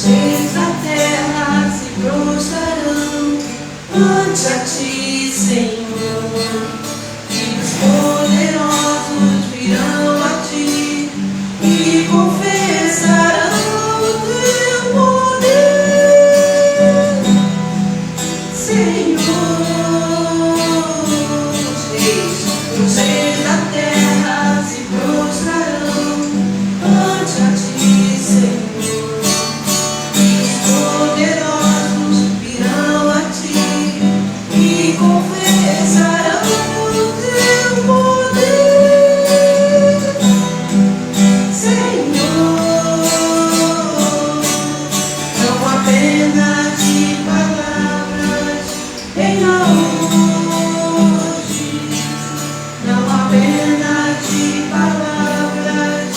reis da terra se prostrarão ante a ti, Senhor, e os poderosos virão a ti e confessarão o teu poder, Senhor. Os reis da terra se prostrarão ante a ti, Senhor, e os poderosos virão a ti e confessarão o teu poder, Senhor. Não apenas de palavras em hoje, não apenas de palavras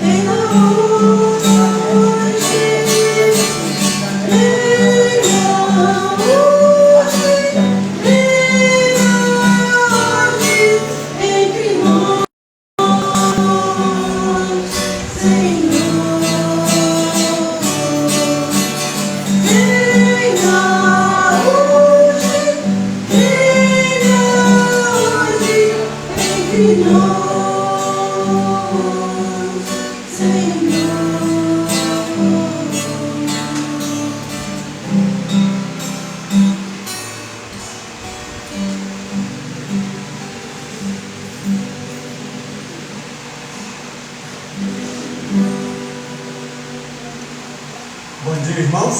em hoje, entre nós, Senhor. Entre nós, Senhor. Bom dia, irmãos.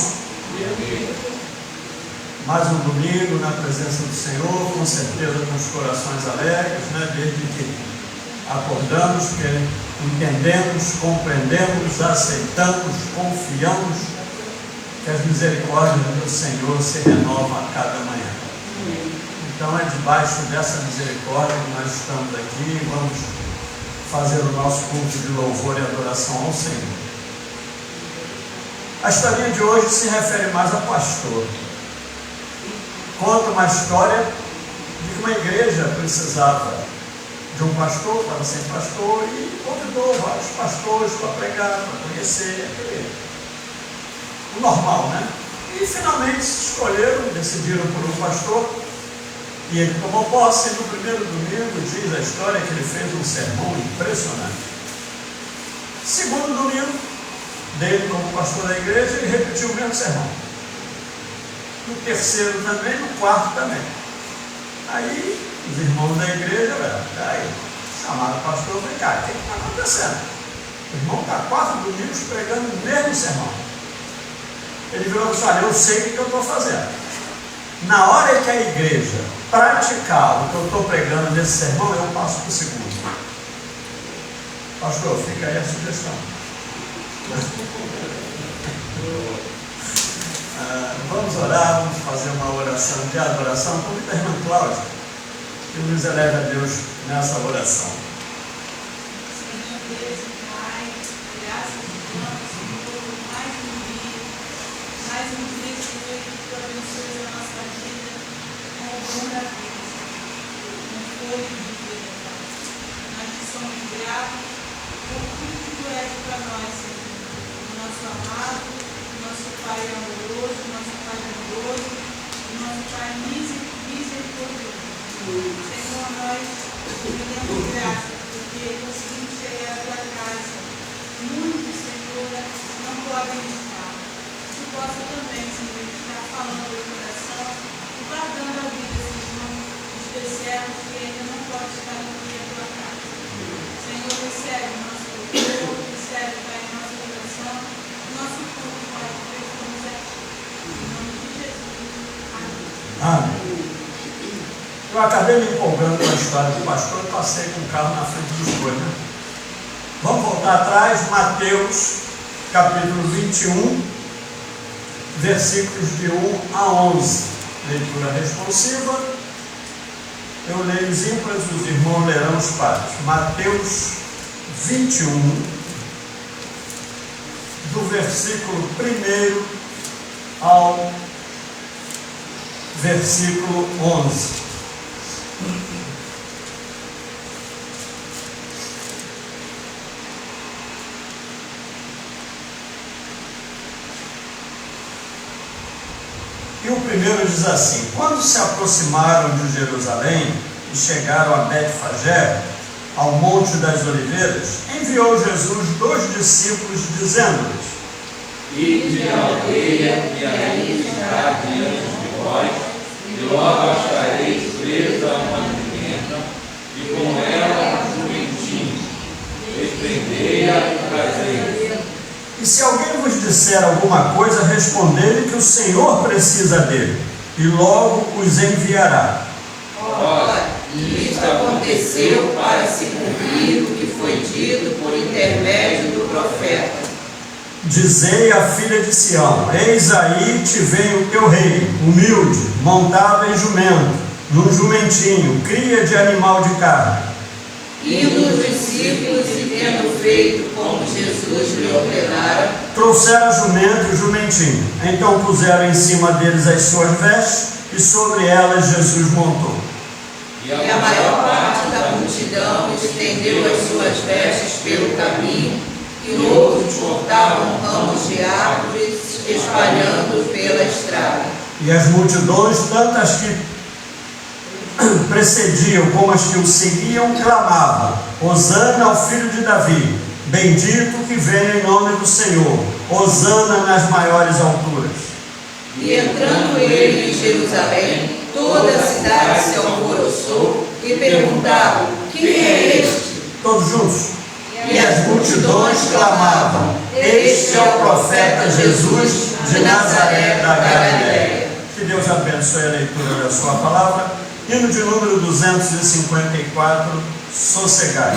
Mais um domingo na presença do Senhor, com certeza com os corações alegres, desde que acordamos, que entendemos, compreendemos, aceitamos, confiamos que as misericórdias do Senhor se renovam a cada manhã. Então é debaixo dessa misericórdia que nós estamos aqui e vamos fazer o nosso culto de louvor e adoração ao Senhor. A historinha de hoje se refere mais a pastor. Conta uma história de que uma igreja precisava de um pastor, estava sem pastor, e convidou vários pastores para pregar, para conhecer, o normal, E finalmente escolheram, decidiram por um pastor, e ele tomou posse. No primeiro domingo diz a história que ele fez um sermão impressionante. Segundo domingo dele como pastor da igreja, ele repetiu o mesmo sermão. No terceiro também, no quarto também. Aí os irmãos da igreja, chamaram o pastor e falei, cara, o que está acontecendo? O irmão está 4 domingos pregando o mesmo sermão. Ele virou e disse, olha, eu sei o que eu estou fazendo. Na hora que a igreja praticar o que eu estou pregando nesse sermão, eu passo para o segundo. Pastor, fica aí a sugestão. Vamos orar, vamos fazer uma oração de adoração. Convida a irmã Cláudia que nos eleve a Deus nessa oração. Senhor Deus e Pai, graças a Deus, Senhor, mais um dia, Senhor, que tu abençoes a nossa vida com o dom da vida, com o fôlego de vida, Pai. Nós te somos gratos por tudo que tu és para nós, Senhor. O nosso amado, o nosso Pai amoroso, o nosso Pai amoroso, o nosso Pai misericordioso. Senhor, nós te damos graça, porque conseguimos chegar à tua casa. Muitos, Senhor, não podem estar. Tu possa também, Senhor, estar falando do coração e guardando a vida, Senhor, dos teus servos que ainda não podem estar aqui à tua casa. Senhor, recebe o nosso louvor, recebe, Pai, a nossa oração, o nosso culto, Pai, que prestamos a ti. Em nome de Jesus. Amém. Amém. Eu acabei me empolgando com a história do pastor e passei com o carro na frente dos bois, Vamos voltar atrás, Mateus, capítulo 21, versículos de 1 a 11. Leitura responsiva. Eu leio os ímpares, os irmãos lerão os pares. Mateus 21, do versículo 1 ao versículo 11. E o primeiro diz assim: quando se aproximaram de Jerusalém e chegaram a Betfagé, ao Monte das Oliveiras, enviou Jesus 2 discípulos, dizendo-lhes: Ide à aldeia, e aí está diante de vós, e logo achareis presa uma jumenta, e com ela um jumentinho. Desprendei-a e trazei-a. E se alguém vos disser alguma coisa, respondei-lhe que o Senhor precisa dele, e logo os enviará. Ora, isto aconteceu para se cumprir o que foi dito por intermédio do profeta. Dizei à filha de Sião: eis aí te vem o teu rei, humilde, montado em jumento, num jumentinho, cria de animal de carne. Indo os discípulos e tendo feito como Jesus lhe ordenara, Trouxeram jumento e jumentinho. Então puseram em cima deles as suas vestes, e sobre elas Jesus montou. e a maior parte da multidão estendeu as suas vestes pelo caminho, e outros cortavam ramos de árvores, espalhando pela estrada. E as multidões, tanto as que precediam como as que o seguiam, clamavam: Hosana ao filho de Davi, bendito que vem em nome do Senhor, Hosana nas maiores alturas. E entrando ele em Jerusalém, toda a cidade se alvoroçou e perguntavam: quem é este? Todos juntos. E as multidões clamavam: este é o profeta Jesus de Nazaré da Galileia. Que Deus abençoe a leitura da sua palavra. Hino de número 254, Sossegai.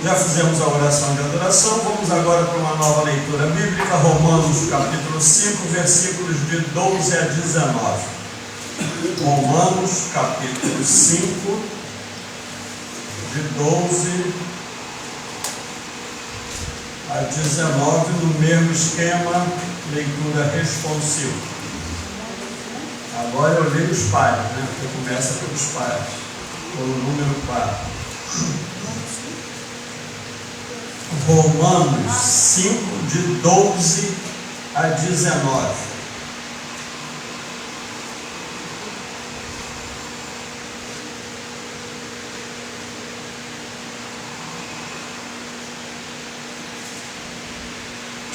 Já fizemos a oração de adoração, vamos agora para uma nova leitura bíblica, Romanos capítulo 5, versículos de 12 a 19. Romanos capítulo 5, de 12 a 19, no mesmo esquema, leitura responsiva. Agora eu leio os pares, né? Porque começa pelos pares, pelo número par. Romanos 5, de 12 a 19.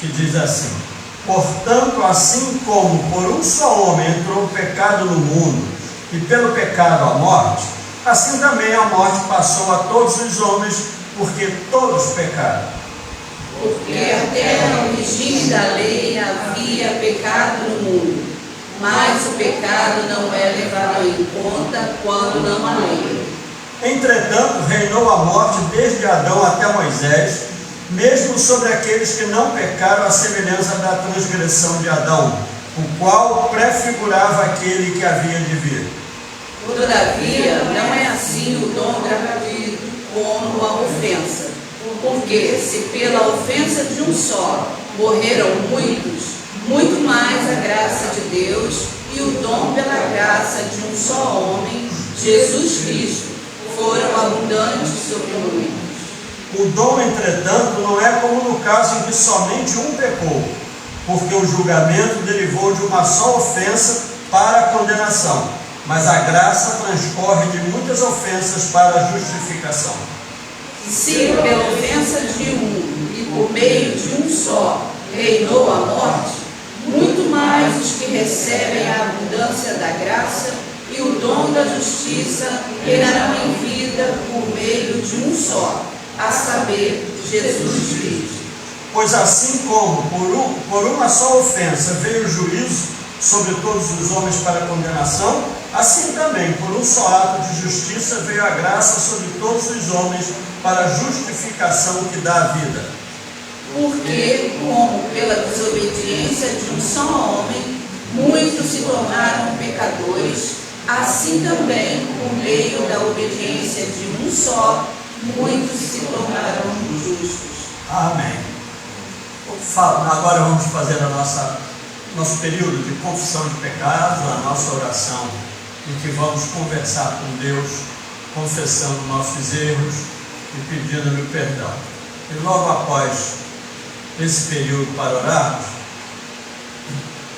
Que diz assim: portanto, assim como por um só homem entrou o pecado no mundo, e pelo pecado a morte, assim também a morte passou a todos os homens, porque todos pecaram. Porque até a origem da lei havia pecado no mundo, mas o pecado não é levado em conta quando não há lei. Entretanto, reinou a morte desde Adão até Moisés, mesmo sobre aqueles que não pecaram, à semelhança da transgressão de Adão, o qual prefigurava aquele que havia de vir. Todavia, não é assim o dom gratuito como a ofensa. Porque se pela ofensa de um só morreram muitos, muito mais a graça de Deus e o dom pela graça de um só homem, Jesus Cristo, foram abundantes sobre muitos. O dom, entretanto, não é como no caso em que somente um pecou, porque o julgamento derivou de uma só ofensa para a condenação, mas a graça transcorre de muitas ofensas para a justificação. Se pela ofensa de um e por meio de um só reinou a morte, muito mais os que recebem a abundância da graça e o dom da justiça reinarão em vida por meio de um só, a saber, Jesus Cristo. Pois assim como por uma só ofensa veio o juízo sobre todos os homens para condenação, assim também por um só ato de justiça veio a graça sobre todos os homens para a justificação que dá a vida. Porque, como pela desobediência de um só homem, muitos se tornaram pecadores, assim também, por meio da obediência de um só, muitos se tornaram justos. Amém. Agora vamos fazer nosso período de confissão de pecados, a nossa oração, em que vamos conversar com Deus, confessando nossos erros e pedindo-lhe perdão. E logo após esse período para orarmos,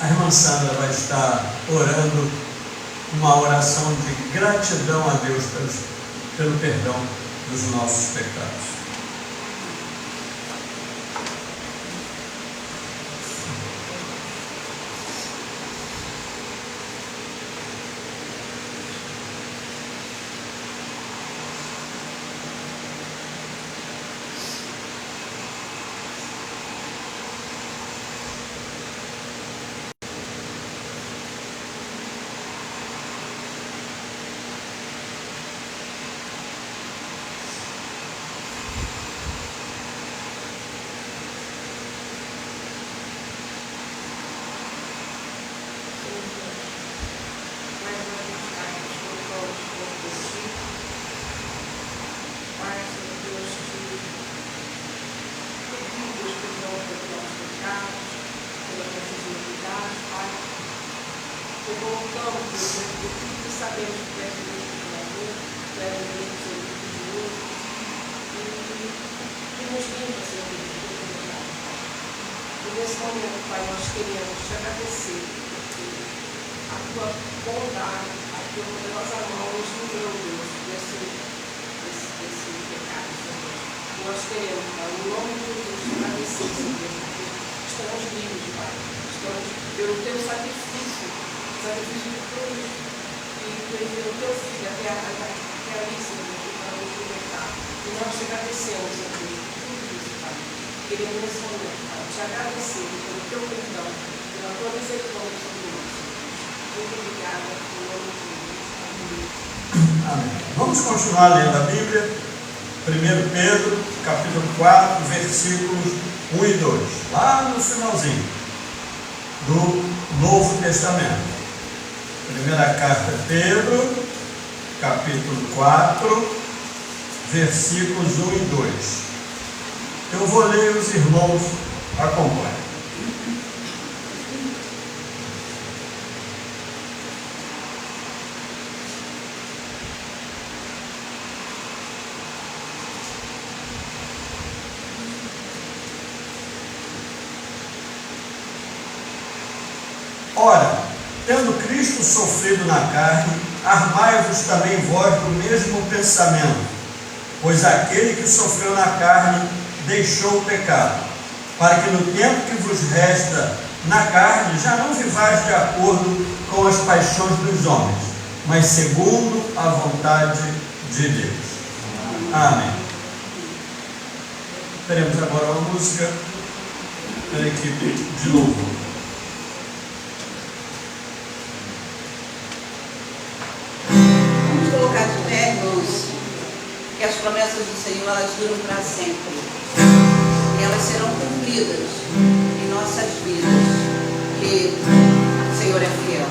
a irmã Sandra vai estar orando uma oração de gratidão a Deus pelo perdão dos nossos pecados. Nesse momento, Pai, nós queremos te agradecer, porque a tua bondade, a tua poderosa mão nos livrou, Deus, desse pecado, Senhor. E nós queremos, Pai, em nome de Jesus, te agradecer, Senhor, porque estamos livres, Pai. Estamos pelo teu sacrifício de cruz, e tu enviou o teu filho até ali, Senhor, para nos libertar. E nós te agradecemos, Senhor, por tudo isso, Pai. Queremos nesse momento, Pai, te agradecer pelo teu perdão, pela tua misericórdia sobre nós. Muito obrigada, em nome de Jesus. Amém. Amém. Vamos continuar lendo a Bíblia. 2 Coríntios, capítulo 13, 1 Pedro, capítulo 4, versículos 1 e 2, lá no finalzinho do Novo Testamento. Primeira carta de Pedro, capítulo 4, versículos 1 e 2. Eu vou ler, os irmãos acompanham. Ora, tendo Cristo sofrido na carne, armai-vos também vós do mesmo pensamento, pois aquele que sofreu na carne deixou o pecado, para que no tempo que vos resta na carne já não vivais de acordo com as paixões dos homens, mas segundo a vontade de Deus. Amém. Teremos agora uma música pela equipe de louvor. Colocar de pé, irmãos, que as promessas do Senhor, elas duram para sempre, e elas serão cumpridas em nossas vidas, que o Senhor é fiel.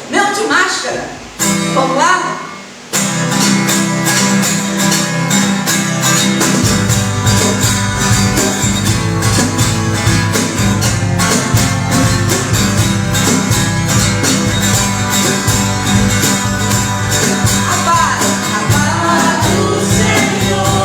Não de máscara. Vamos lá? A paz do Senhor.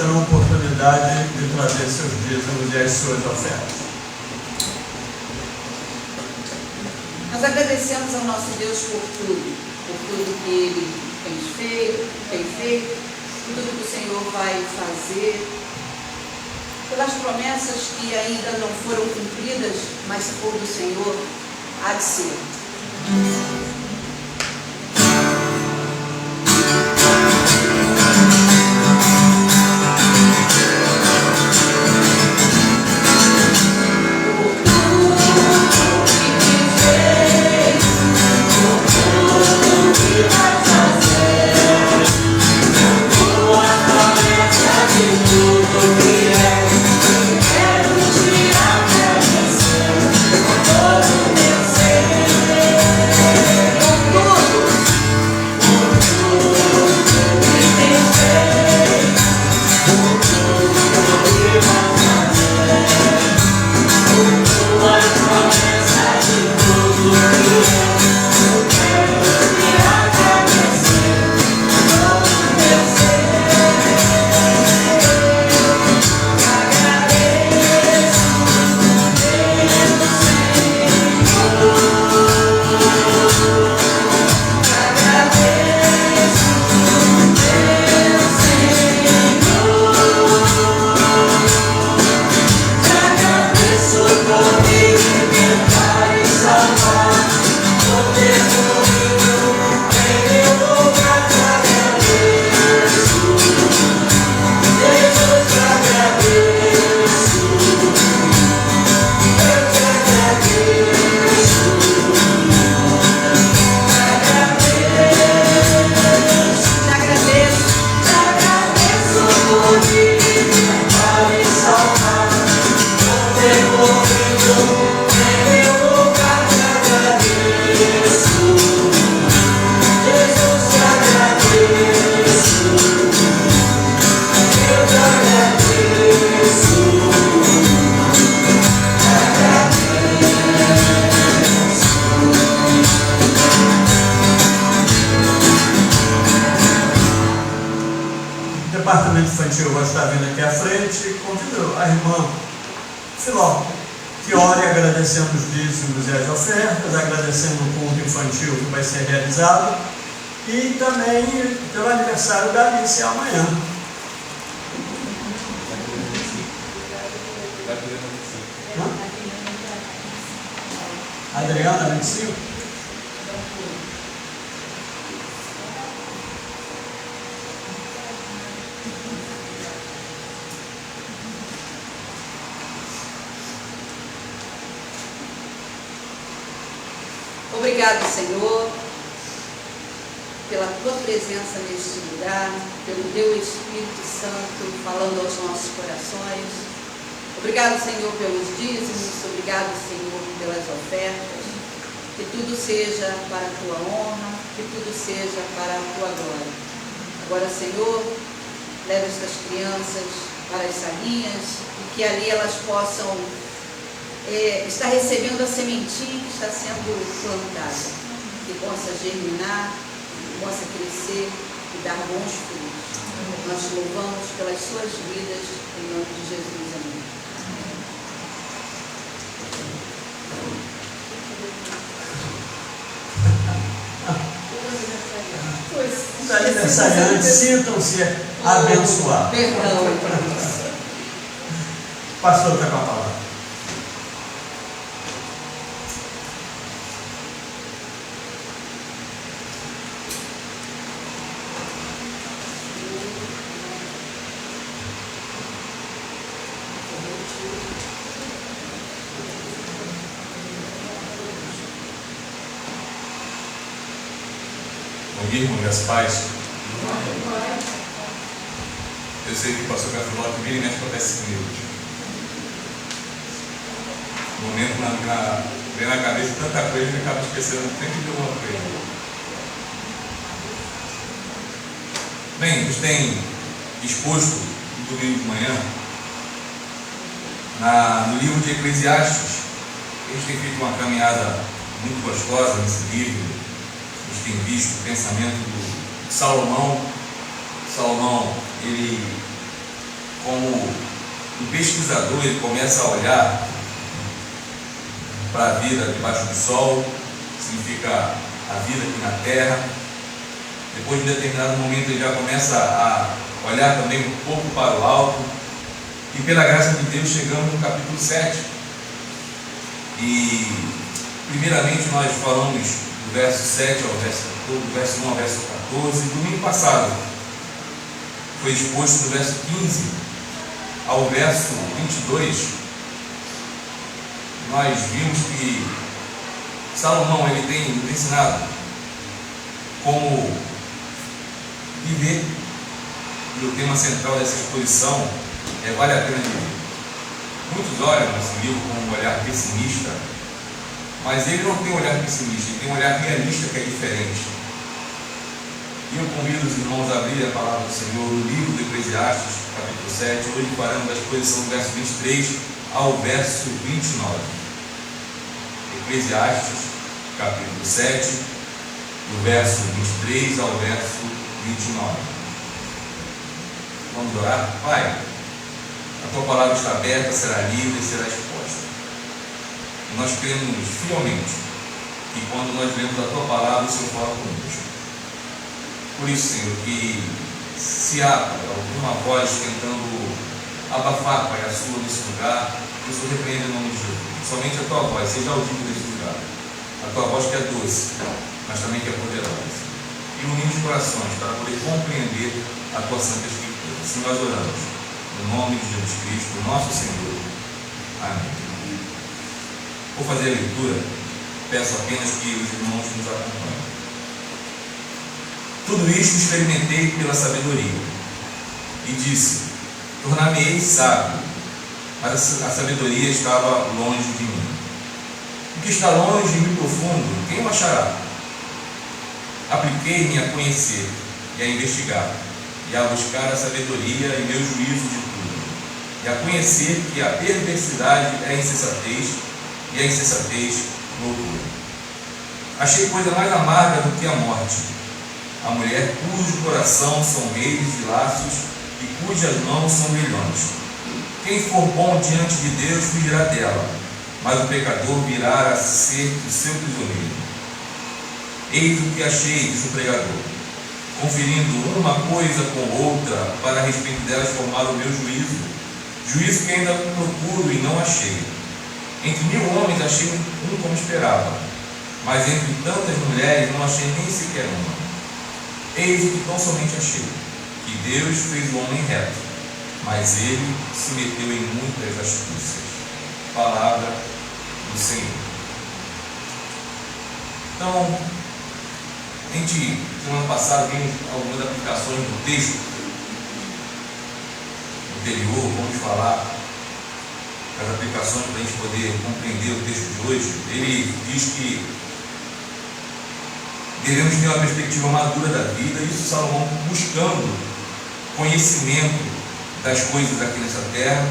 terão oportunidade de trazer seus dízimos e as suas ofertas. Nós agradecemos ao nosso Deus por tudo que Ele tem feito, por tudo que o Senhor vai fazer, pelas promessas que ainda não foram cumpridas, mas se for do Senhor, há de ser. O departamento infantil vai estar vindo aqui à frente e convido a irmã Filó que ore agradecendo os dízimos e as ofertas, agradecendo o culto infantil que vai ser realizado e também pelo aniversário da Alice amanhã. Adriana, 25? Obrigado, Senhor, pela Tua presença neste lugar, pelo Teu Espírito Santo falando aos nossos corações. Obrigado, Senhor, pelos dízimos, obrigado, Senhor, pelas ofertas. Que tudo seja para a Tua honra, que tudo seja para a Tua glória. Agora, Senhor, leva estas crianças para as salinhas e que ali elas possam está recebendo a sementinha que está sendo plantada, que possa germinar, que possa crescer e dar bons frutos. Nós te louvamos pelas suas vidas, em nome de Jesus. Amém. Os aniversariantes sintam-se abençoados. Perdão. Pastor, está com a palavra. Bom dia, irmão, meus pais. Eu sei que o pastor Cafiló que vira e mexe acontece comigo. No momento vem na cabeça tanta coisa que acaba esquecendo sempre de alguma coisa. Bem, a gente tem exposto no domingo de manhã no livro de Eclesiastes. A gente tem feito uma caminhada muito gostosa nesse livro. A gente tem visto o pensamento de Salomão. Salomão, ele como um pesquisador, ele começa a olhar para a vida debaixo do sol, significa a vida aqui na terra. Depois de um determinado momento ele já começa a olhar também um pouco para o alto, e pela graça de Deus chegamos no capítulo 7. E primeiramente nós falamos do verso 7 ao do verso 1 ao verso 14. Domingo passado foi exposto do verso 15 ao verso 22. Nós vimos que Salomão ele tem ensinado como viver, e o tema central dessa exposição é vale a pena viver. Muitos olham esse livro com um olhar pessimista, mas ele não tem um olhar pessimista, ele tem um olhar realista que é diferente. E eu convido os irmãos a abrir a palavra do Senhor no livro de Eclesiastes, capítulo 7. Hoje faremos a exposição do verso 23 ao verso 29. Eclesiastes, capítulo 7, do verso 23 ao verso 29. Vamos orar? Pai, a tua palavra está aberta, será lida e será exposta. E nós cremos fielmente que quando nós lemos a tua palavra, o Senhor fala conosco. Por isso, Senhor, que se há alguma voz tentando abafar, Pai, a sua nesse lugar, que o Senhor repreenda em nome de Jesus. Somente a tua voz seja audível nesse lugar. A tua voz que é doce, mas também que é poderosa. Ilumine os corações para poder compreender a tua Santa Escritura. Assim nós oramos. No nome de Jesus Cristo, nosso Senhor. Amém. Vou fazer a leitura. Peço apenas que os irmãos nos acompanhem. Tudo isto experimentei pela sabedoria, e disse: tornar-me-ei sábio, mas a sabedoria estava longe de mim. O que está longe e muito profundo, quem o achará? Apliquei-me a conhecer e a investigar, e a buscar a sabedoria e meu juízo de tudo, e a conhecer que a perversidade é insensatez, e a insensatez loucura. Achei coisa mais amarga do que a morte, a mulher cujo coração são redes e laços, e cujas mãos são grilhões. Quem for bom diante de Deus fugirá dela, mas o pecador virá a ser o seu prisioneiro. Eis o que achei, diz o pregador, conferindo uma coisa com outra, para a respeito delas formar o meu juízo que ainda procuro e não achei. Entre 1000 homens achei um como esperava, mas entre tantas mulheres não achei nem sequer uma. Eis o que tão somente achei, que Deus fez o homem reto, mas ele se meteu em muitas astúcias. Palavra do Senhor. Então, a gente, semana passada, vimos algumas aplicações do texto anterior. Vamos falar das aplicações para a gente poder compreender o texto de hoje. Ele diz que devemos ter uma perspectiva madura da vida, isso Salomão buscando conhecimento das coisas aqui nessa terra.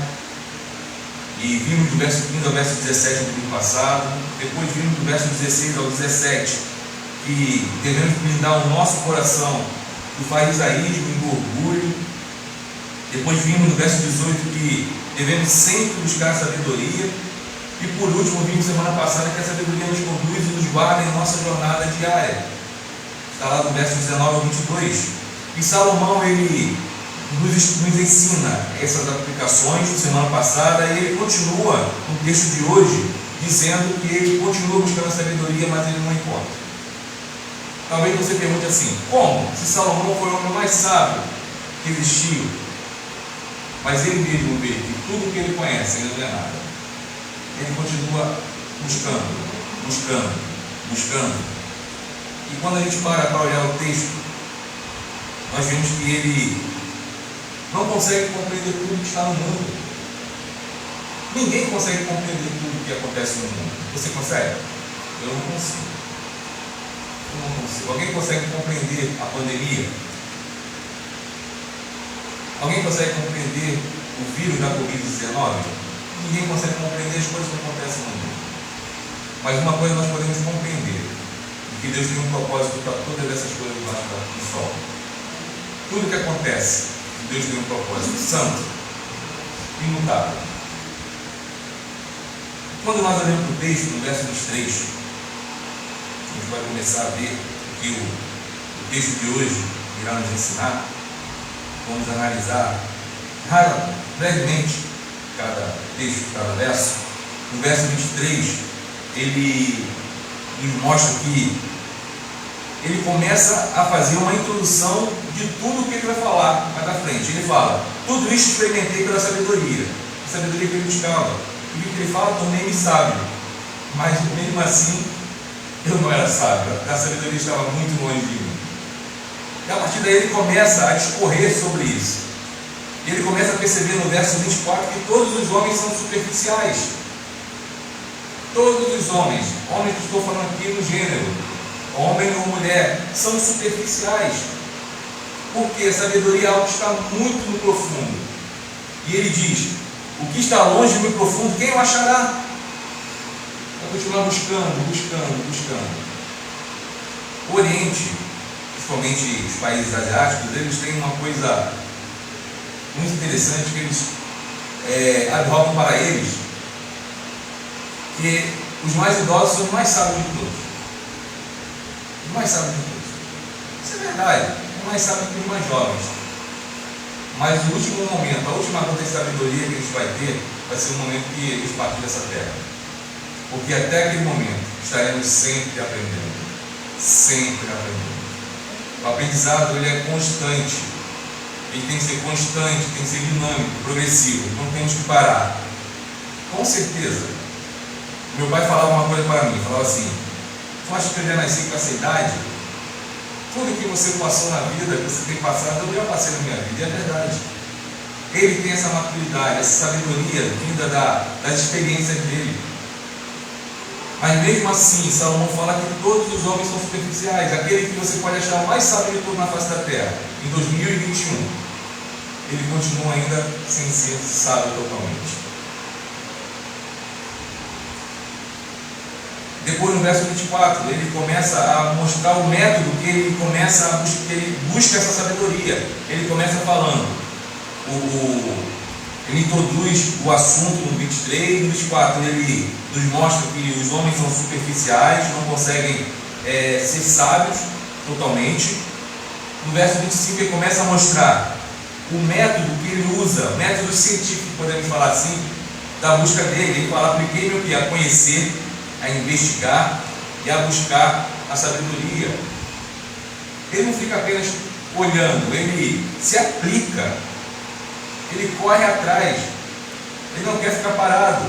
E vimos do verso 15 ao verso 17 no domingo passado. Depois vimos do verso 16 ao 17 que devemos blindar o nosso coração do farisaísmo e do orgulho. Depois vimos no verso 18 que devemos sempre buscar a sabedoria. E por último vimos semana passada que a sabedoria nos conduz e nos guarda em nossa jornada diária. Está lá no verso 19 ao 22. E Salomão ele nos ensina essas aplicações de semana passada, e ele continua no texto de hoje dizendo que ele continua buscando a sabedoria, mas ele não importa. Talvez você pergunte assim: como? Se Salomão foi o homem mais sábio que existiu, mas ele mesmo vê que tudo que ele conhece ainda não é nada. Ele continua buscando. E quando a gente para olhar o texto, nós vemos que ele não consegue compreender tudo que está no mundo. Ninguém consegue compreender tudo o que acontece no mundo. Você consegue? Eu não consigo. Alguém consegue compreender a pandemia? Alguém consegue compreender o vírus da Covid-19? Ninguém consegue compreender as coisas que acontecem no mundo. Mas uma coisa nós podemos compreender: que Deus tem um propósito para todas essas coisas debaixo do sol. Tudo que acontece, Deus tem um propósito santo, imutável. Quando nós olhamos para o texto, no verso 23, a gente vai começar a ver o que o texto de hoje irá nos ensinar. Vamos analisar brevemente cada texto, cada verso. No verso 23, ele nos mostra que ele começa a fazer uma introdução de tudo o que ele vai falar mais à frente. Ele fala: tudo isso experimentei pela sabedoria, a sabedoria que ele buscava. E o que ele fala? Tornei-me sábio. Mas mesmo assim, eu não era sábio, a sabedoria estava muito longe de mim. E a partir daí ele começa a discorrer sobre isso. E ele começa a perceber no verso 24 que todos os homens são superficiais. Todos os homens que estou falando aqui no gênero, homem ou mulher, são superficiais. Porque a sabedoria é algo que está muito no profundo. E ele diz: o que está longe no profundo, quem o achará? Vai continuar buscando. O Oriente, principalmente os países asiáticos, eles têm uma coisa muito interessante que eles advogam para eles, que os mais idosos são os mais sábios de todos. Os mais sábios de todos. Isso é verdade, é mais sábio que os mais jovens. Mas o último momento, a última gota de sabedoria que a gente vai ter, vai ser o momento que eles partirem dessa terra. Porque até aquele momento estaremos sempre aprendendo. Sempre aprendendo. O aprendizado, ele é constante. Ele tem que ser constante, tem que ser dinâmico, progressivo. Não temos que parar. Com certeza. Meu pai falava uma coisa para mim, falava assim: tu acha que eu já nasci com essa idade? Tudo que você passou na vida, que você tem passado, eu já passei na minha vida, e é verdade. Ele tem essa maturidade, essa sabedoria vinda das experiências dele. Mas mesmo assim, Salomão fala que todos os homens são superficiais. Aquele que você pode achar o mais sábio de todo na face da terra, em 2021, ele continua ainda sem ser sábio totalmente. Depois, no verso 24, ele começa a mostrar o método que ele busca essa sabedoria. Ele começa falando, ele introduz o assunto no 23, no 24 ele nos mostra que os homens são superficiais, não conseguem ser sábios totalmente. No verso 25 ele começa a mostrar o método que ele usa, método científico, podemos falar assim, da busca dele. Ele fala: apliquei-me o que? A conhecer, a investigar e a buscar a sabedoria. Ele não fica apenas olhando, ele se aplica, ele corre atrás, ele não quer ficar parado.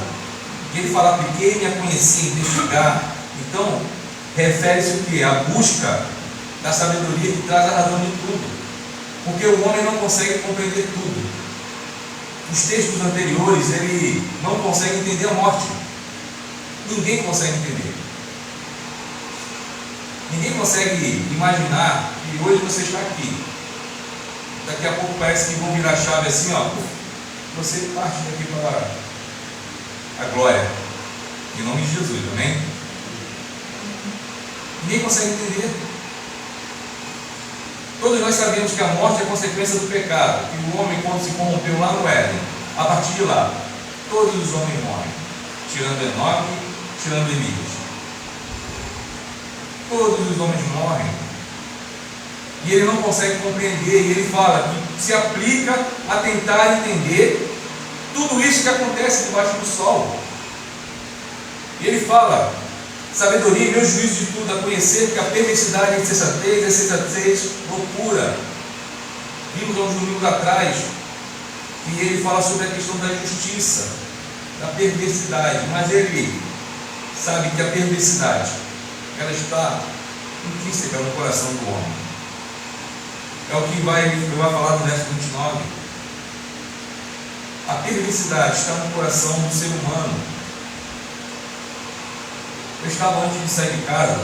E ele fala: apliquei-me a conhecer, investigar. Então, refere-se o que? A busca da sabedoria que traz a razão de tudo. Porque o homem não consegue compreender tudo. Os textos anteriores, ele não consegue entender a morte. Ninguém consegue entender. Ninguém consegue imaginar que hoje você está aqui. Daqui a pouco parece que vão virar a chave assim, ó. Você parte daqui para a glória. Em nome de Jesus, amém? Ninguém consegue entender. Todos nós sabemos que a morte é consequência do pecado. Que o homem, quando se corrompeu lá no Éden, a partir de lá, todos os homens morrem. Tirando Enoque, tirando Elias. Todos os homens morrem. E ele não consegue compreender. E ele fala que se aplica a tentar entender tudo isso que acontece debaixo do sol. E ele fala: sabedoria e meu juízo de tudo, a conhecer que a perversidade é insensatez, a insensatez, loucura. Vimos há uns domingos atrás que ele fala sobre a questão da justiça, da perversidade, mas ele sabe que a perversidade, ela está intrínseca no coração do homem. É o que vai falar no verso 29. A perversidade está no coração do ser humano. Eu estava, antes de sair de casa,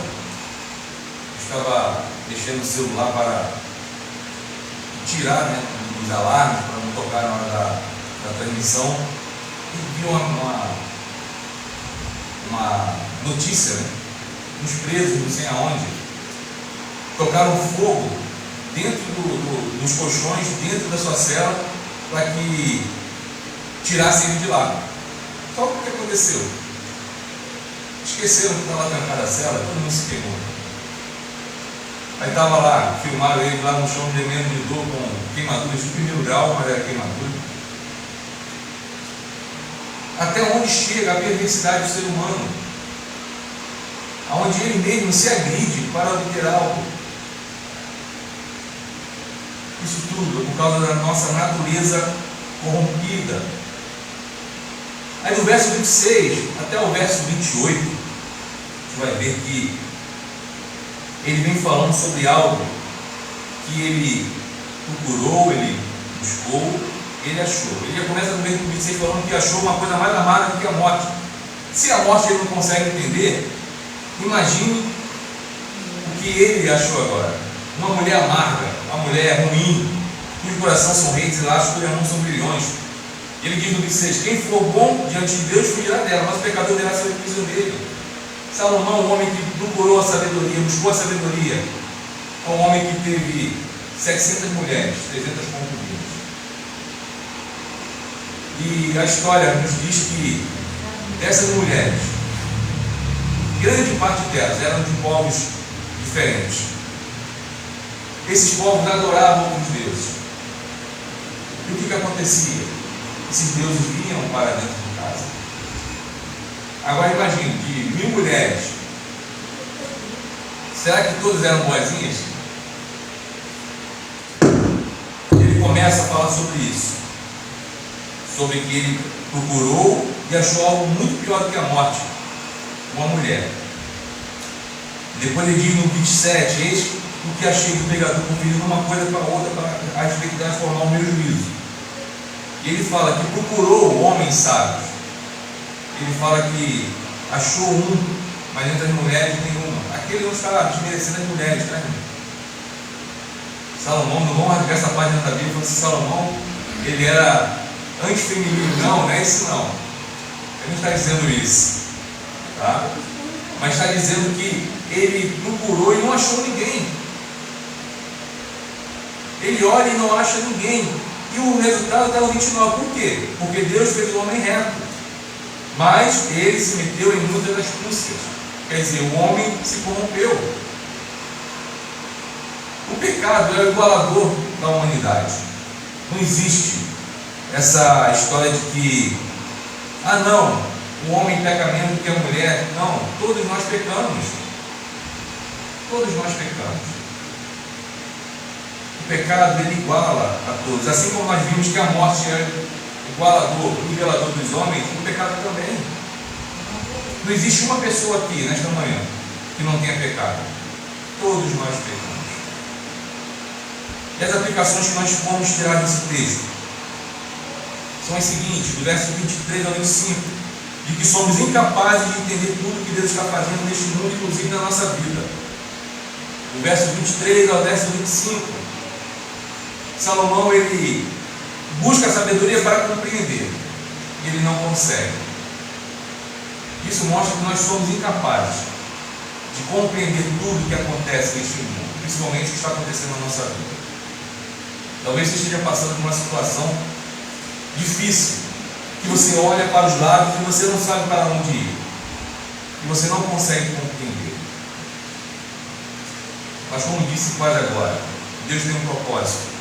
estava mexendo no celular para tirar, né, os alarmes, para não tocar na hora da transmissão, e vi uma notícia, né, uns presos, não sei aonde, tocaram fogo dentro dos colchões, dentro da sua cela, para que tirassem ele de lá. Só o que aconteceu? Esqueceram que estava trancada a cela, todo mundo se queimou. Aí estava lá, filmaram ele lá no chão gemendo de dor com queimaduras de primeiro grau, mas era queimadura. Até onde chega a perversidade do ser humano, aonde ele mesmo se agride para obter algo. Isso tudo é por causa da nossa natureza corrompida. Aí do verso 26 até o verso 28, a gente vai ver que ele vem falando sobre algo que ele procurou, ele buscou, ele achou. Ele já começa no verso 26 falando que achou uma coisa mais amada do que a morte. Se a morte ele não consegue entender, imagine o que ele achou agora. Uma mulher amarga, uma mulher ruim, cujo coração são reis e laços, cuja mão são brilhões. Ele diz no 26, quem for bom diante de Deus fugirá dela, mas o pecador terá seu prisioneiro. Salomão, um homem que procurou a sabedoria, buscou a sabedoria, é um homem que teve 700 mulheres, 300 concubinas. E a história nos diz que dessas mulheres, grande parte delas eram de povos diferentes. Esses povos adoravam outros deuses. E o que acontecia? Esses deuses vinham para dentro de casa. Agora imagine, de 1000 mulheres, será que todas eram boazinhas? Ele começa a falar sobre isso, sobre que ele procurou e achou algo muito pior do que a morte, uma mulher. Depois ele diz no 27, eis o que achei do pregador conferindo uma coisa para outra, para a respeito de transformar o meu juízo. E ele fala que procurou homens sábios. Ele fala que achou um, mas entre as mulheres nenhuma. Aquele não está desmerecendo as mulheres, tá, irmão? Salomão, não vamos rasgar essa página da Bíblia, falando assim, Salomão, ele era antifeminino. Não, não é isso não. Ele não está dizendo isso, tá? Mas está dizendo que ele procurou e não achou ninguém. Ele olha e não acha ninguém. E o resultado está no 29. Por quê? Porque Deus fez o homem reto, mas ele se meteu em muitas astúcias. Quer dizer, o homem se corrompeu. O pecado é o igualador da humanidade. Não existe essa história de que não, o homem peca menos do que a mulher. Não, todos nós pecamos. Todos nós pecamos. O pecado ele iguala a todos. Assim como nós vimos que a morte é igualador, nivelador dos homens, o pecado também. Não existe uma pessoa aqui nesta manhã que não tenha pecado. Todos nós pecamos. E as aplicações que nós vamos tirar desse texto são as seguintes, do verso 23 ao 25, de que somos incapazes de entender tudo que Deus está fazendo neste mundo, inclusive na nossa vida. Do verso 23 ao verso 25, Salomão ele busca a sabedoria para compreender e ele não consegue. Isso mostra que nós somos incapazes de compreender tudo o que acontece neste mundo, principalmente o que está acontecendo na nossa vida. Talvez você esteja passando por uma situação difícil, que você olha para os lados e você não sabe para onde ir, e você não consegue compreender. Mas como disse quase agora, Deus tem um propósito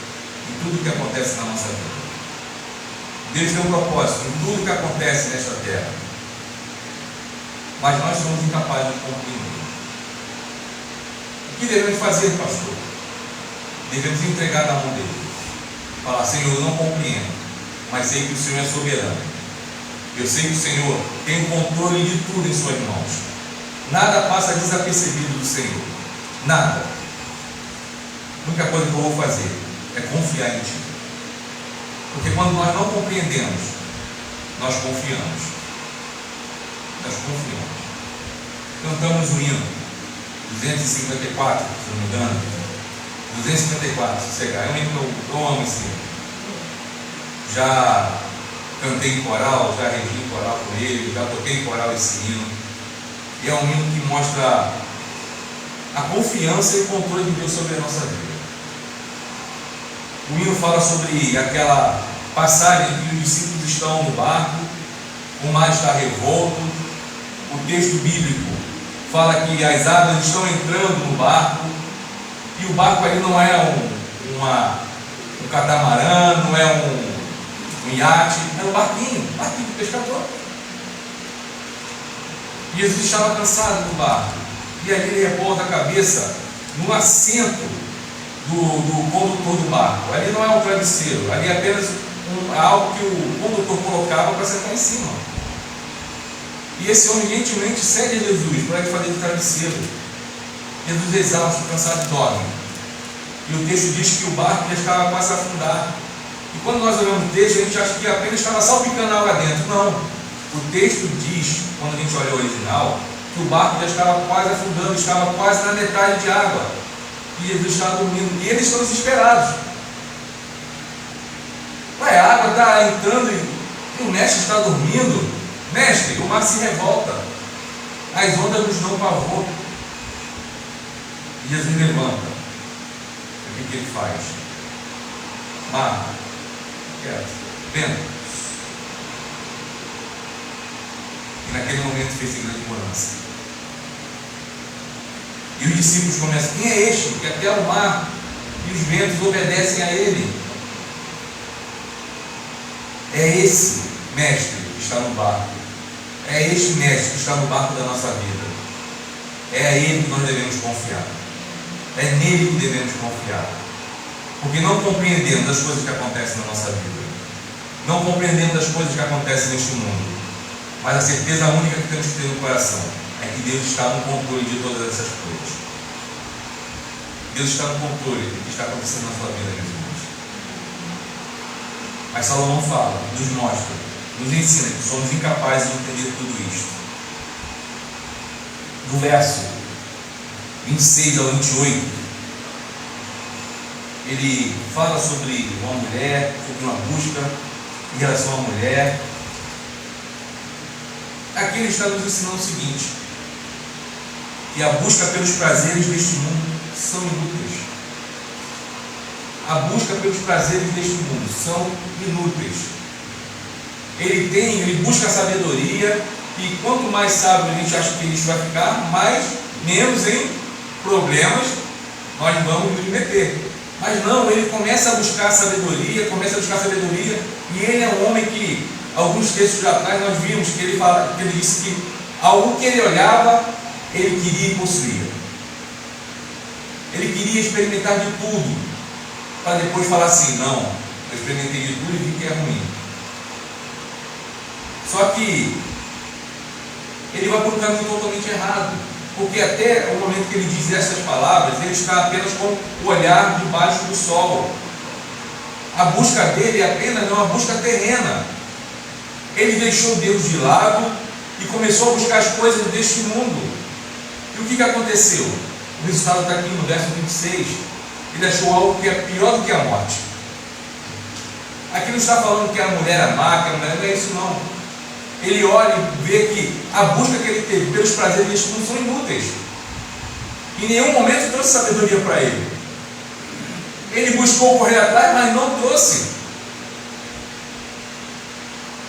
em tudo que acontece na nossa vida. Deus tem um propósito em tudo que acontece nesta terra. Mas nós somos incapazes de compreender. O que devemos fazer, pastor? Devemos entregar na mão dele. Falar, Senhor, eu não compreendo, mas sei que o Senhor é soberano. Eu sei que o Senhor tem o controle de tudo em suas mãos. Nada passa desapercebido do Senhor. Nada. A única coisa que eu vou fazer é confiar em Ti. Porque quando nós não compreendemos, nós confiamos. Nós confiamos. Cantamos o hino 254, se não me engano. 254, sossegar. É um hino que eu amo esse hino. Já cantei em coral, já regi em coral com ele, já toquei em coral esse hino. E é um hino que mostra a confiança e o controle de Deus sobre a nossa vida. O hino fala sobre aquela passagem em que os discípulos estão no barco, o mar está revolto, o texto bíblico fala que as águas estão entrando no barco, e o barco ali não é um catamarã, não é um iate, é um barquinho de pescador. Jesus estava cansado no barco, e ali ele repousa a cabeça no assento do condutor do barco. Ali não é um travesseiro, ali é apenas algo que o condutor colocava para sentar em cima. E esse homem gentilmente segue a Jesus para ele fazer de travesseiro. Jesus exausto, cansado, dorme. E o texto diz que o barco já estava quase a afundar. E quando nós olhamos o texto, a gente acha que apenas estava salpicando água dentro. Não. O texto diz, quando a gente olha o original, que o barco já estava quase afundando, estava quase na metade de água. E Jesus estava dormindo. E eles estão desesperados. Ué, a água está entrando e o mestre está dormindo. Mestre, o mar se revolta. As ondas nos dão pavor. E Jesus levanta. O que ele faz? Mar, vento. E naquele momento fez grande mudança. E os discípulos começam: quem é este que até o mar e os ventos obedecem a ele? É esse mestre que está no barco. É este mestre que está no barco da nossa vida. É a ele que nós devemos confiar. É nele que devemos confiar. Porque não compreendemos as coisas que acontecem na nossa vida. Não compreendemos as coisas que acontecem neste mundo. Mas a certeza única que temos que ter no coração é que Deus está no controle de todas essas coisas. Deus está no controle do que está acontecendo na sua vida, meus irmãos. Mas Salomão fala, nos mostra, nos ensina que somos incapazes de entender tudo isto. Do verso 26 ao 28, ele fala sobre uma mulher, sobre uma busca em relação à mulher. Aqui ele está nos ensinando o seguinte: que a busca pelos prazeres deste mundo são inúteis. A busca pelos prazeres deste mundo são inúteis. Ele busca a sabedoria, e quanto mais sábio a gente acha que a gente vai ficar, menos em problemas nós vamos nos meter. Mas não, ele começa a buscar sabedoria, e ele é um homem que, alguns textos atrás nós vimos que ele disse que algo que ele olhava, ele queria e possuía. Ele queria experimentar de tudo, para depois falar assim: não, eu experimentei de tudo e vi que é ruim. Só que ele vai por um caminho totalmente errado, porque até o momento que ele diz essas palavras, ele está apenas com o olhar debaixo do sol. A busca dele apenas é uma busca terrena. Ele deixou Deus de lado e começou a buscar as coisas deste mundo. E o que aconteceu? O resultado está aqui no verso 26. Ele achou algo que é pior do que a morte. Aqui não está falando que a mulher é má, que a mulher não é isso não. Ele olha e vê que a busca que ele teve pelos prazeres deste mundo são inúteis. Em nenhum momento trouxe sabedoria para ele. Ele buscou correr atrás, mas não trouxe.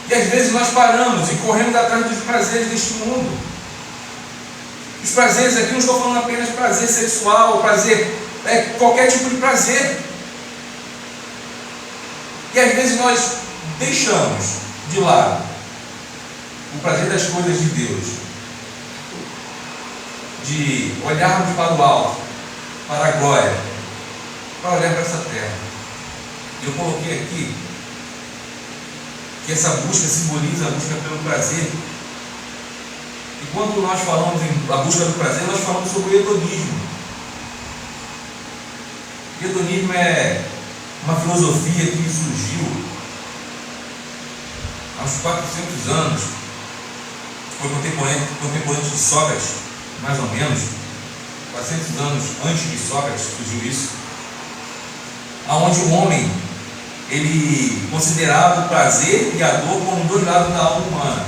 E às vezes nós paramos e corremos atrás dos prazeres deste mundo. Os prazeres aqui não estou falando apenas prazer sexual, prazer, qualquer tipo de prazer. E às vezes nós deixamos de lado o prazer das coisas de Deus, de olharmos para o alto, para a glória, para olhar para essa terra. Eu coloquei aqui que essa busca simboliza a busca pelo prazer. E quando nós falamos em a busca do prazer, nós falamos sobre o hedonismo. O hedonismo é uma filosofia que surgiu há uns 400 anos. Foi contemporâneo de Sócrates, mais ou menos. 400 anos antes de Sócrates surgiu isso. Onde o homem, ele considerava o prazer e a dor como dois lados da alma humana.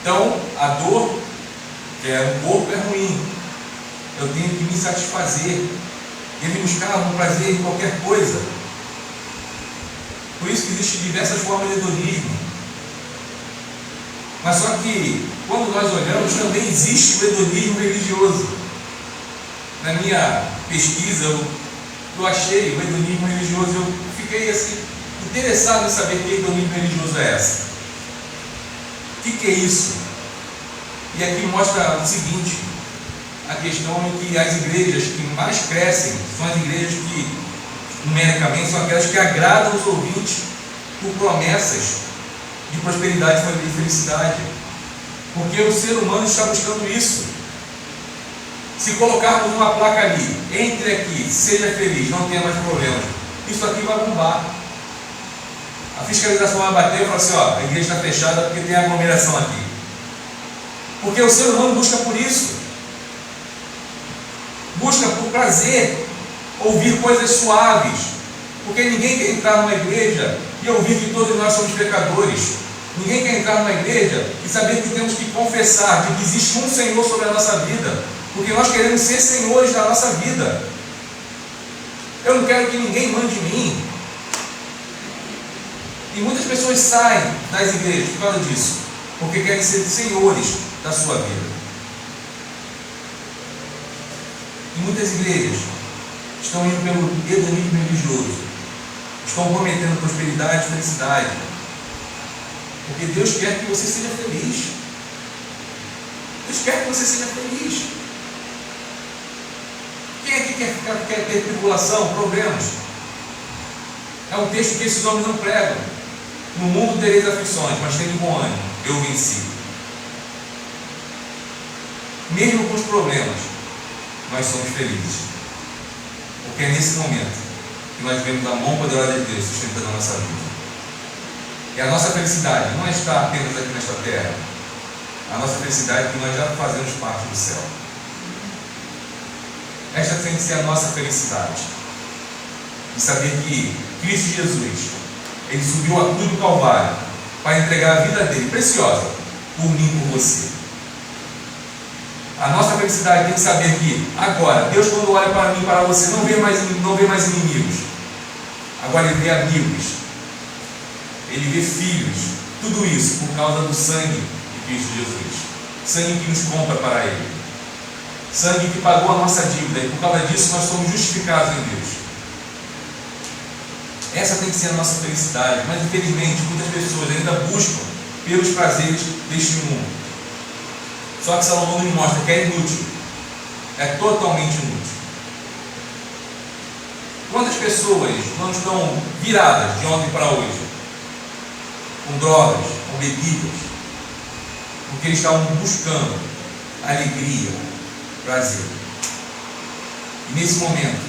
Então, a dor, que é o corpo, é ruim. Eu tenho que me satisfazer. Ele buscava um prazer em qualquer coisa. Por isso que existem diversas formas de hedonismo. Mas só que, quando nós olhamos, também existe o hedonismo religioso. Na minha pesquisa, eu achei o hedonismo religioso, eu fiquei assim, interessado em saber que hedonismo religioso é esse. O que é isso? E aqui mostra o seguinte: a questão é que as igrejas que mais crescem são as igrejas que, numericamente, são aquelas que agradam os ouvintes por promessas de prosperidade e felicidade. Porque o ser humano está buscando isso. Se colocarmos uma placa ali, entre aqui, seja feliz, não tenha mais problemas, isso aqui vai bombar. A fiscalização vai bater e falar assim: ó, a igreja está fechada porque tem aglomeração aqui. Porque o ser humano busca por isso. Busca por prazer, ouvir coisas suaves. Porque ninguém quer entrar numa igreja e ouvir que todos nós somos pecadores. Ninguém quer entrar numa igreja e saber que temos que confessar que existe um Senhor sobre a nossa vida. Porque nós queremos ser senhores da nossa vida. Eu não quero que ninguém mande em mim. E muitas pessoas saem das igrejas por causa disso, porque querem ser senhores da sua vida. E muitas igrejas estão indo pelo hedonismo religioso, estão prometendo prosperidade e felicidade, porque Deus quer que você seja feliz. Deus quer que você seja feliz. Quem aqui quer ter tribulação, problemas? É um texto que esses homens não pregam. No mundo tereis aflições, mas tem de bom ânimo, eu venci. Mesmo com os problemas, nós somos felizes. Porque é nesse momento que nós vemos a mão poderosa de Deus sustentando a nossa vida. E a nossa felicidade não está apenas aqui nesta terra. A nossa felicidade é que nós já fazemos parte do céu. Esta tem que ser a nossa felicidade. E saber que Cristo Jesus, Ele subiu a cruz do Calvário para entregar a vida dele, preciosa, por mim e por você. A nossa felicidade tem que saber que agora, Deus, quando olha para mim e para você, não vê mais inimigos. Agora Ele vê amigos. Ele vê filhos. Tudo isso por causa do sangue de Cristo Jesus. Sangue que nos compra para Ele. Sangue que pagou a nossa dívida. E por causa disso nós somos justificados em Deus. Essa tem que ser a nossa felicidade. Mas infelizmente muitas pessoas ainda buscam pelos prazeres deste mundo. Só que Salomão nos mostra que é inútil. É totalmente inútil. Quantas pessoas não estão viradas de ontem para hoje? Com drogas, com bebidas, porque eles estavam buscando alegria, prazer. E nesse momento,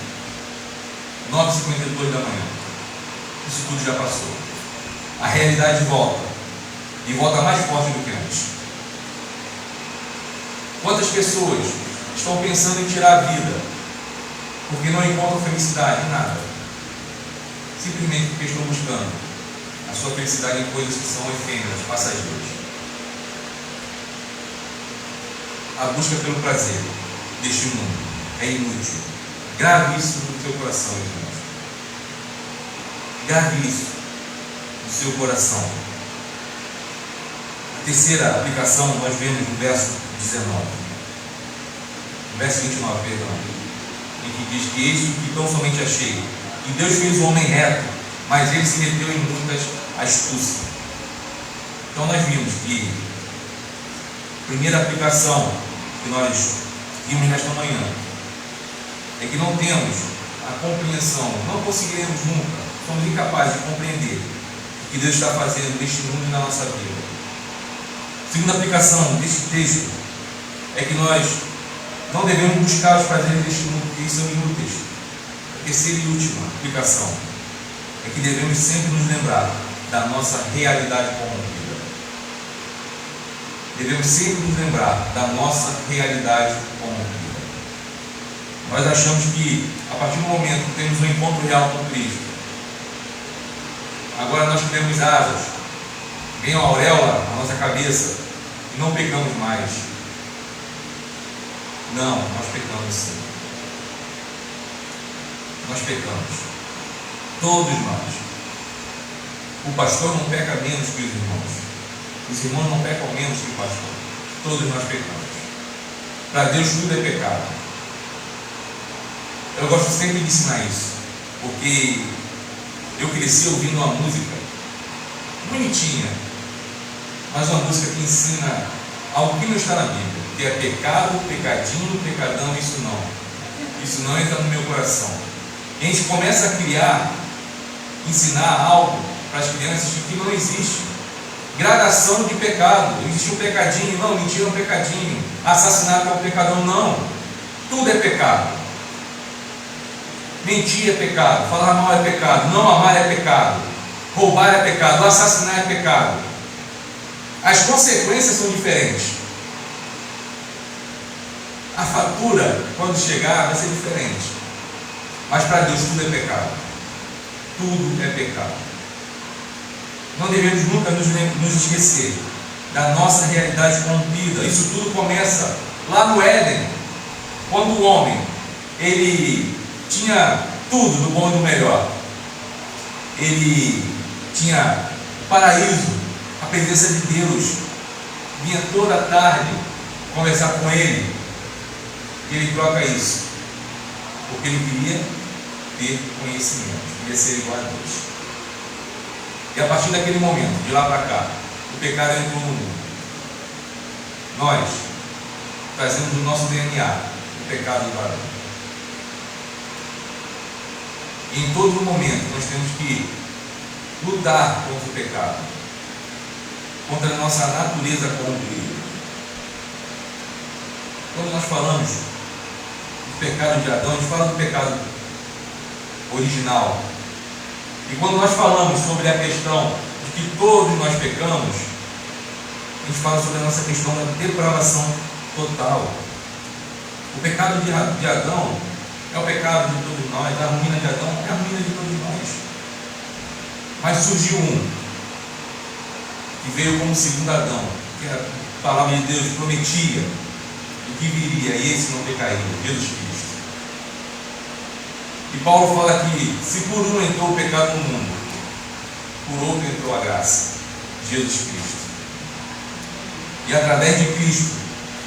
9h52 da manhã, isso tudo já passou. A realidade volta, e volta mais forte do que antes. Quantas pessoas estão pensando em tirar a vida, porque não encontram felicidade em nada, simplesmente porque estão buscando a sua felicidade em coisas que são efêmeras, passageiras. A busca pelo prazer deste mundo é inútil. Grave isso no teu coração, irmãos. Grave isso no seu coração. A terceira aplicação nós vemos no verso 19. No verso 29, perdão. Em que diz que eis que tão somente achei. E Deus fez o homem reto, mas ele se meteu em muitas astúcias. Então nós vimos que a primeira aplicação que nós vimos nesta manhã é que não temos a compreensão, não conseguiremos nunca, somos incapazes de compreender o que Deus está fazendo neste mundo e na nossa vida. A segunda aplicação deste texto é que nós não devemos buscar os prazeres deste mundo, porque eles são inúteis. A terceira e última aplicação é que devemos sempre nos lembrar da nossa realidade corrompida. Devemos sempre nos lembrar da nossa realidade corrompida. Nós achamos que, a partir do momento que temos um encontro real com Cristo, agora nós temos asas, vem a auréola na nossa cabeça e não pecamos mais. Não, nós pecamos sim. Nós pecamos. Todos nós. O pastor não peca menos que os irmãos. Os irmãos não pecam menos que o pastor. Todos nós pecamos. Para Deus tudo é pecado. Eu gosto sempre de ensinar isso, porque eu cresci ouvindo uma música bonitinha, mas uma música que ensina algo que não está na Bíblia, que é pecado, pecadinho, pecadão, isso não entra no meu coração. E a gente começa a criar, ensinar algo para as crianças que não existe. Gradação de pecado. Existe um pecadinho, não, mentira é um pecadinho, assassinato é um pecadão, não. Tudo é pecado. Mentir é pecado, falar mal é pecado, não amar é pecado, roubar é pecado, assassinar é pecado. As consequências são diferentes. A fatura, quando chegar, vai ser diferente. Mas para Deus tudo é pecado. Tudo é pecado. Não devemos nunca nos esquecer da nossa realidade corrompida. Isso tudo começa lá no Éden, quando o homem, ele tinha tudo do bom e do melhor. Ele tinha paraíso, a presença de Deus, vinha toda tarde conversar com ele, e ele troca isso, porque ele queria ter conhecimento, queria ser igual a Deus. E a partir daquele momento, de lá para cá, o pecado entrou no mundo. Nós trazemos no nosso DNA o pecado do varão. E em todo momento nós temos que lutar contra o pecado, contra a nossa natureza corrompida. Quando nós falamos do pecado de Adão, a gente fala do pecado original. E quando nós falamos sobre a questão de que todos nós pecamos, a gente fala sobre a nossa questão da depravação total. O pecado de Adão é o pecado de todos nós, a ruína de Adão é a ruína de todos nós. Mas surgiu um que veio como segundo Adão, que a palavra de Deus prometia e que viria, e esse não pecaria, Jesus Cristo. E Paulo fala que se por um entrou o pecado no mundo, por outro entrou a graça, Jesus Cristo. E através de Cristo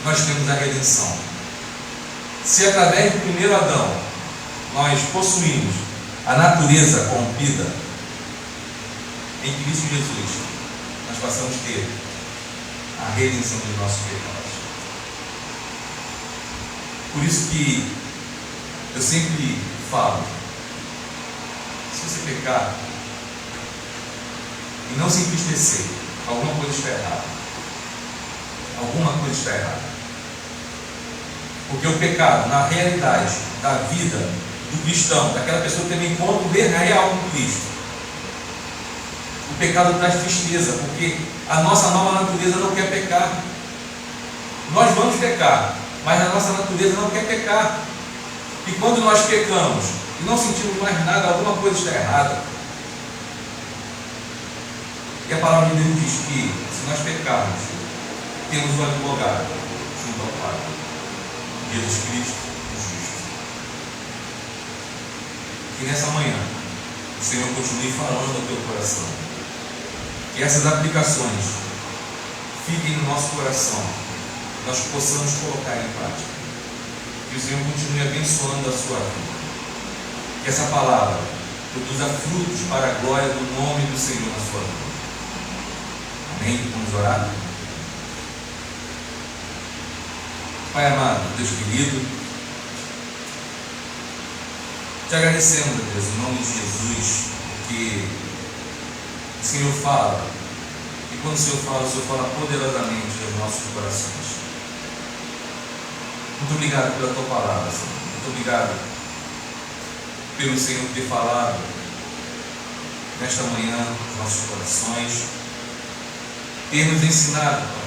nós temos a redenção. Se através do primeiro Adão nós possuímos a natureza corrompida, em Cristo Jesus nós passamos a ter a redenção dos nossos pecados. Por isso que eu sempre falo, se você pecar e não se entristecer, alguma coisa está errada. Alguma coisa está errada. Porque o pecado, na realidade da vida do cristão, daquela pessoa que tem um encontro real com Cristo, o pecado traz tristeza, porque a nossa nova natureza não quer pecar. Nós vamos pecar, mas a nossa natureza não quer pecar. E quando nós pecamos e não sentimos mais nada, alguma coisa está errada. E a palavra de Deus diz que se nós pecarmos, temos um advogado junto ao Pai, Jesus Cristo, o justo. Que nessa manhã o Senhor continue falando ao teu coração. Que essas aplicações fiquem no nosso coração, nós possamos colocar em prática. Que o Senhor continue abençoando a sua vida. Que essa palavra produza frutos para a glória do nome do Senhor na sua vida. Amém? Vamos orar? Pai amado, Deus querido, te agradecemos, Deus, em nome de Jesus, porque o Senhor fala, e quando o Senhor fala poderosamente aos nossos corações. Muito obrigado pela tua palavra, Senhor. Muito obrigado pelo Senhor ter falado nesta manhã aos nossos corações, ter nos ensinado, Pai,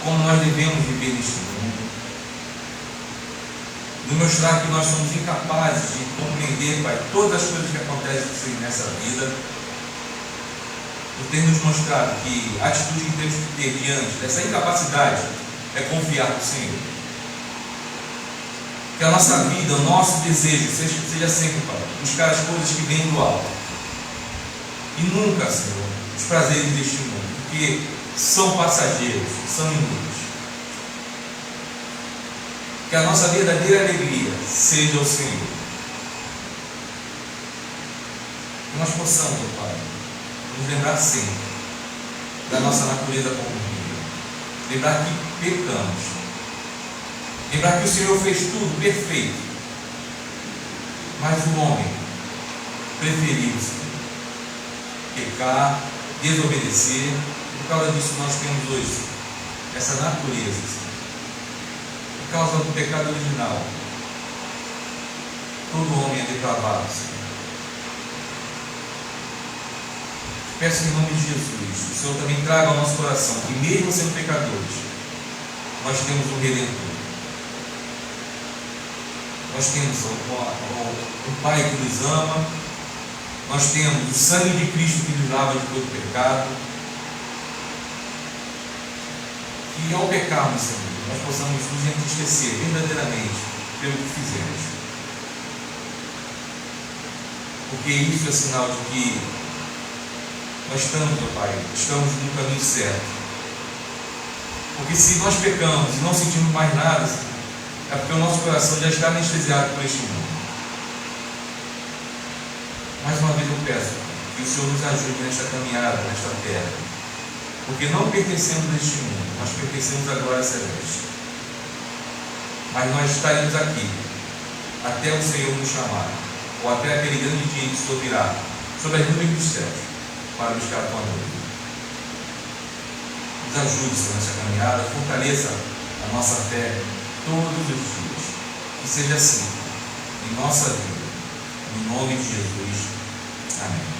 como nós devemos viver neste mundo, nos mostrar que nós somos incapazes de compreender, Pai, todas as coisas que acontecem nessa vida, por ter nos mostrado que a atitude que temos que ter diante dessa incapacidade é confiar no Senhor. Que a nossa vida, o nosso desejo seja sempre, Pai, buscar as coisas que vêm do alto. e nunca, Senhor, os prazeres deste mundo, porque são passageiros, são inúteis. Que a nossa verdadeira alegria seja o Senhor. Que nós possamos, ó Pai, nos lembrar sempre da nossa natureza corrompida, lembrar que pecamos, lembrar que o Senhor fez tudo perfeito, mas o homem preferiu pecar, desobedecer. Por causa disso nós temos hoje essa natureza. Por causa do pecado original, todo homem é depravado, Senhor. Peço em nome de Jesus, o Senhor também traga ao nosso coração que, mesmo sendo pecadores, nós temos um Redentor. Nós temos um Pai que nos ama, nós temos o sangue de Cristo que nos lava de todo pecado. Que ao pecarmos, Senhor, nós possamos nos entristecer verdadeiramente pelo que fizemos. Porque isso é sinal de que nós estamos, ó Pai, estamos no caminho certo. Porque se nós pecamos e não sentimos mais nada, é porque o nosso coração já está anestesiado por este mundo. Mais uma vez eu peço que o Senhor nos ajude nesta caminhada, nesta terra. Porque não pertencemos a este mundo, nós pertencemos à glória celeste. Mas nós estaremos aqui até o Senhor nos chamar, ou até aquele grande dia que o Senhor virá sobre as nuvens dos céus para buscar a tua noiva. Nos ajude, Senhor, nessa caminhada, fortaleça a nossa fé todos os dias. Que seja assim em nossa vida, no nome de Jesus. Amém.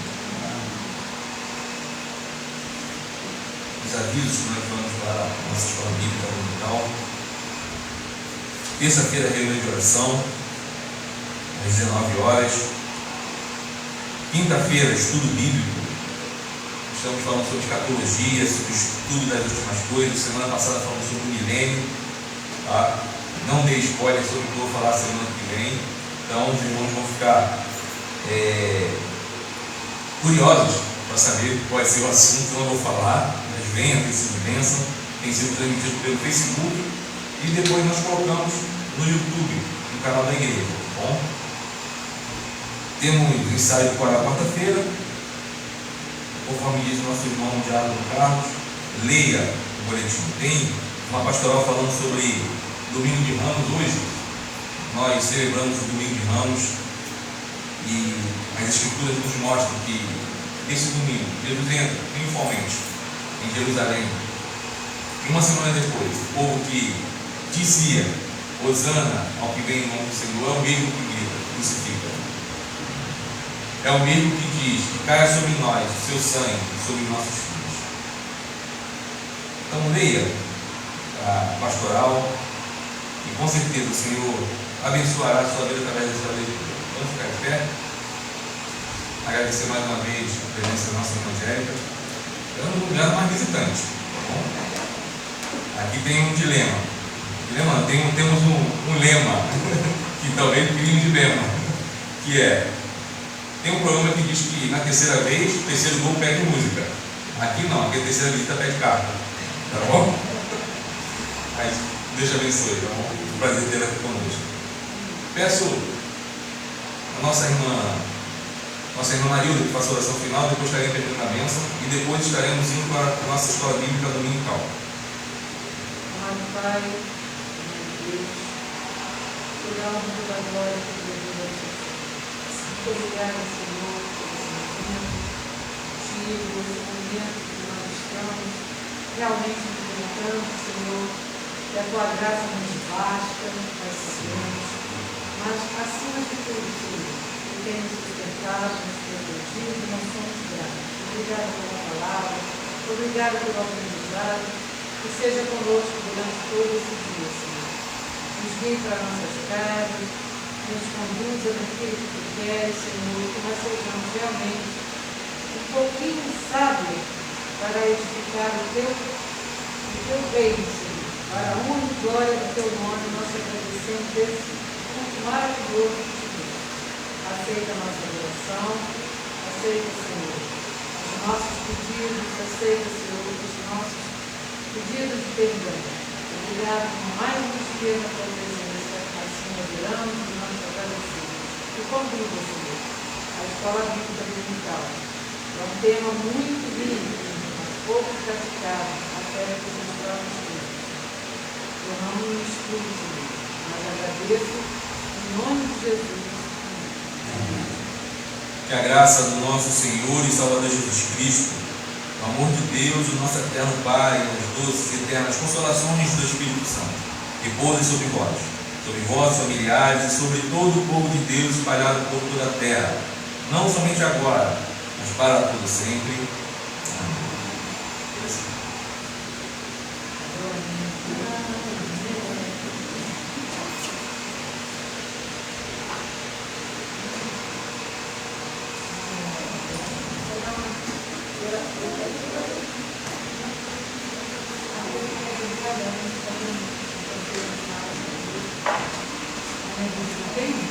Os avisos que nós vamos para a nossa escola bíblica dominical. Terça-feira, reunião de oração, às 19 horas. Quinta-feira, estudo bíblico. Estamos falando sobre escatologia, sobre o estudo das últimas coisas. Semana passada falamos sobre o milênio. Tá? Não dei spoiler sobre o que eu vou falar semana que vem. Então, os irmãos vão ficar curiosos para saber qual vai ser o assunto que eu vou falar. Mas venha, tem sido bênção, tem sido transmitido pelo Facebook e depois nós colocamos no YouTube, no canal da igreja. Tá bom? Temos ensaio de coral quarta-feira, conforme diz o nosso irmão Diálogo Carlos. Leia o boletim. Tem uma pastoral falando sobre Domingo de Ramos hoje. Nós celebramos o Domingo de Ramos e as Escrituras nos mostram que esse domingo Jesus entra triunfalmente em Jerusalém. E uma semana depois, o povo que dizia Hosana ao que vem em nome do Senhor é o mesmo que grita, crucifica. É o mesmo que diz que caia sobre nós o seu sangue, sobre nossos filhos. Então leia a pastoral e com certeza o Senhor abençoará a sua vida através dessa leitura. Vamos ficar de pé. Agradecer mais uma vez a presença da nossa evangélica. Eu não vou ligar mais visitante. Tá bom? Aqui tem um dilema. Temos um lema, que talvez crie um dilema, que é: tem um programa que diz que na terceira vez, o terceiro gol pede música. Aqui não, aqui a terceira visita pede carta. Tá bom? Mas Deus abençoe, tá bom? Um prazer ter aqui conosco. Peço a nossa irmã Marilda que faça a oração final, depois estaremos pedindo a bênção e depois estaremos indo para a nossa escola bíblica dominical. Amado Pai, Deus, toda a honra, toda a glória, toda a Jesus. Muito obrigada, Senhor, por esse momento que nós estamos realmente experimentando, Senhor, que a tua graça nos basta, nós sabemos, mas acima de tudo, Senhor, que tem nos sustentado, nos protegido, nós somos gratos. Obrigada pela palavra, obrigada pelo aprendizado, que seja conosco durante todo esse dia, Senhor. Nos guie para nossas casas, nos conduza naquilo que tu queres, Senhor, que nós sejamos realmente um pouquinho sábios para edificar o teu reino, Senhor, para a honra e glória do teu nome. Nós te agradecemos desse culto maravilhoso que te deu. Aceita a nossa oração, aceita, Senhor, nossos pedidos, aceita, Senhor, os nossos pedidos de perdão. Obrigado por mais um dia na tua presença, assim adoramos e nós te agradecemos. E convida, Senhor, a escola bíblica dominical. É um tema muito lindo, mas pouco praticado, até que os próprios tempos. Eu não me excluo, Senhor, mas agradeço em nome de Jesus. Amém. Que a graça do nosso Senhor e Salvador Jesus Cristo, o amor de Deus, o nosso eterno Pai, as doces e eternas consolações do Espírito Santo, repousem sobre vós, familiares e sobre todo o povo de Deus espalhado por toda a terra, não somente agora, mas para todo sempre. Amém. Tem